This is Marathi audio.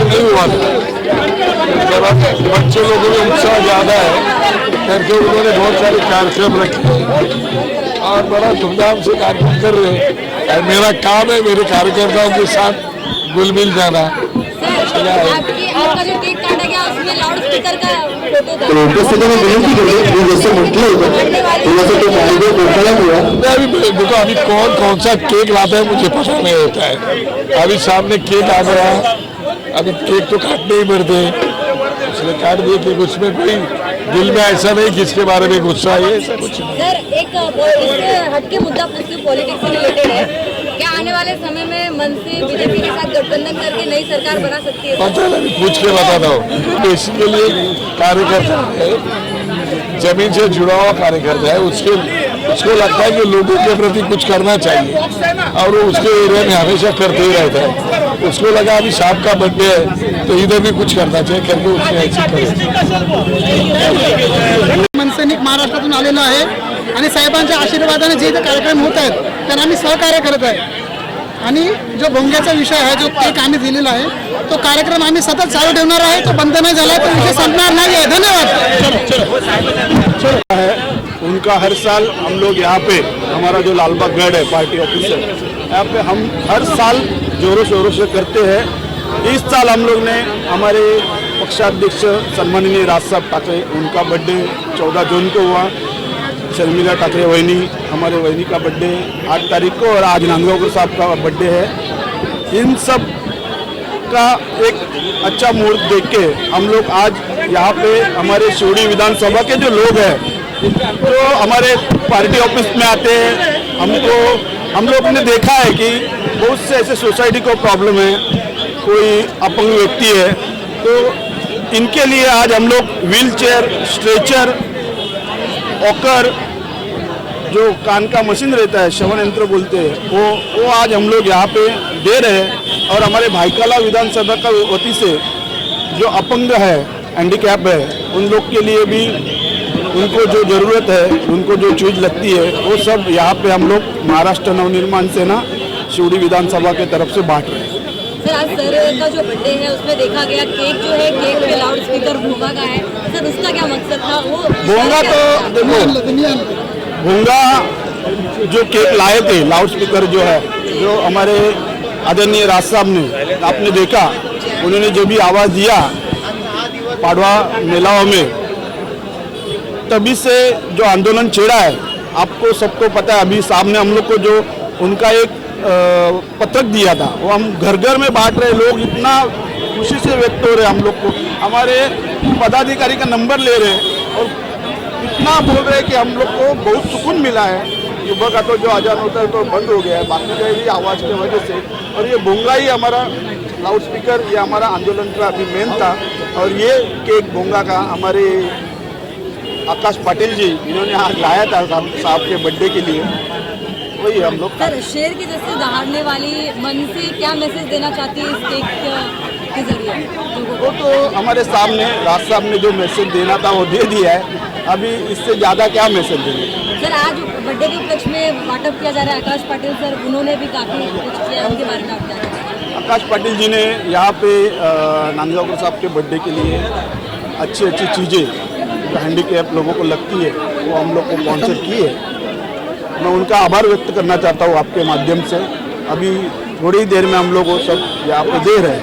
नहीं हुआ था। बच्चे लोगों में उत्साह ज्यादा है करके उन्होंने बहुत सारे कार्यक्रम रखे और बड़ा धूमधाम से कार्यक्रम कर रहे हैं। और मेरा काम है मेरे कार्यकर्ताओं के साथ घुल मिल जाना। आपका जो केक काटा गया उसमें लाउड स्पीकर का फोटो था। देखो अभी कौन सा केक लाता है मुझे पता नहीं होता है। अभी सामने केक आ गया, अभी केक तो काटने ही पड़ते हैं, इसलिए काट दिए केक। उसमें कोई दिल में ऐसा नहीं किसके बारे में गुस्सा है, ऐसा कुछ नहीं। सर एक हटके मुद्दा पॉलिटिक्स से रिलेटेड है, क्या आने वाले समय में मन से बीजेपी के साथ गठबंधन करके नई सरकार बना सकती है? पता नहीं, पूछ के बताता हूँ। बेसिकली कार्यकर्ता है, जमीन से जुड़ा हुआ कार्यकर्ता है, उसको लगता है कि लोगों के प्रति कुछ करना चाहिए और वो उसके एरिया में हमेशा करते ही रहता है। उसको लगा अभी साहब का बर्थडे है तो इधर भी कुछ करना चाहिए करके उसने ऐसे मनसैनिक महाराष्ट्रातून आलेलो आहे आणि साहेबांच्या आशीर्वादाने जे कार्यक्रम होत आहेत त्यांना आम्ही सहकार्य करत आहे। आणि जो भोंग्याचा विषय आहे, जो केक आम्ही दिलेला आहे, तो कार्यक्रम आम्ही सतत चालू ठेवणार आहे। तो बंद नाही झाला तो विषय संपणार नाही आहे। धन्यवाद। उनका हर साल हम लोग यहाँ पे हमारा जो लालबाग गढ़ है पार्टी ऑफिस है, यहाँ पे हम हर साल जोरों शोरों से करते हैं। इस साल हम लोग ने हमारे पक्षाध्यक्ष सम्माननीय राज साहब ठाकरे, उनका बर्थडे 14 जून को हुआ। शर्मिला ठाकरे वहिनी, हमारे वहिनी का बर्थडे 8 तारीख को, और आज नांदगांवकर साहब का बर्थडे है। इन सब का एक अच्छा मुहूर्त देख के हम लोग आज यहाँ पे हमारे शिवड़ी विधानसभा के जो लोग हैं तो हमारे पार्टी ऑफिस में आते हैं। हम लोग ने देखा है कि बहुत से ऐसे सोसाइटी को प्रॉब्लम है, कोई अपंग व्यक्ति है, तो इनके लिए आज हम लोग व्हील चेयर, स्ट्रेचर, ऑकर, जो कान का मशीन रहता है, श्रवण यंत्र बोलते हैं, वो आज हम लोग यहाँ पे दे रहे हैं। और हमारे भाईकाला विधानसभा का वती से जो अपंग है, हैंडीकैप है, उन लोग के लिए भी उनको जो ज़रूरत है, उनको जो चीज़ लगती है, वो सब यहाँ पे हम लोग महाराष्ट्र नवनिर्माण सेना शिवड़ी विधानसभा के तरफ से बांट रहे हैं। सर आज सर का जो बर्थडे है उसमें देखा गया केक जो है, केक पे लाउड स्पीकर भोंगा का है। सर उसका क्या मकसद था? वो भोंगा तो देखो, भोंगा जो केक लाए थे, लाउड स्पीकर जो है, जो हमारे आदरणीय राज साहब ने, आपने देखा उन्होंने जो भी आवाज़ दिया पाड़वा मेलाओं में, तभी से जो आंदोलन छेड़ा है, आपको सबको पता है। अभी सामने हम लोग को जो उनका एक पत्रक दिया था, वो हम घर घर में बांट रहे। लोग इतना खुशी से व्यक्त हो रहे, हम लोग को हमारे पदाधिकारी का नंबर ले रहे और इतना बोल रहे कि हम लोग को बहुत सुकून मिला है। सुबह का तो जो अजान होता है तो बंद हो गया है, बाकी का आवाज़ की वजह से। और ये भोंगा ही हमारा लाउड स्पीकर, ये हमारा आंदोलन का अभी मेन था। और ये केक भोंगा का हमारे आकाश पाटिल जी, इन्होंने आज लाया था साहब के बर्थडे के लिए, वही हम लोग। सर शेर की जैसे दहाड़ने वाली मन से क्या मैसेज देना चाहती है इस केक के जरिए? वो तो हमारे सामने राज साहब ने जो मैसेज देना था वो दे दिया है। अभी इससे ज़्यादा क्या मैसेज देंगे? सर आज बर्थडे के उपलक्ष्य में वाटअप किया जा रहा है। आकाश पाटिल सर, उन्होंने भी काफ़ी कुछ किया, उनके बारे में आप क्या कहेंगे? आकाश पाटिल जी ने यहाँ पे नांदगांवकर साहब के बर्थडे के लिए अच्छी अच्छी चीज़ें जो हैंडीकैप लोगों को लगती है वो हम लोग को स्पॉन्सर की है। मैं उनका आभार व्यक्त करना चाहता हूँ आपके माध्यम से। अभी थोड़ी देर में हम लोग वो सब यहाँ पे दे रहे हैं।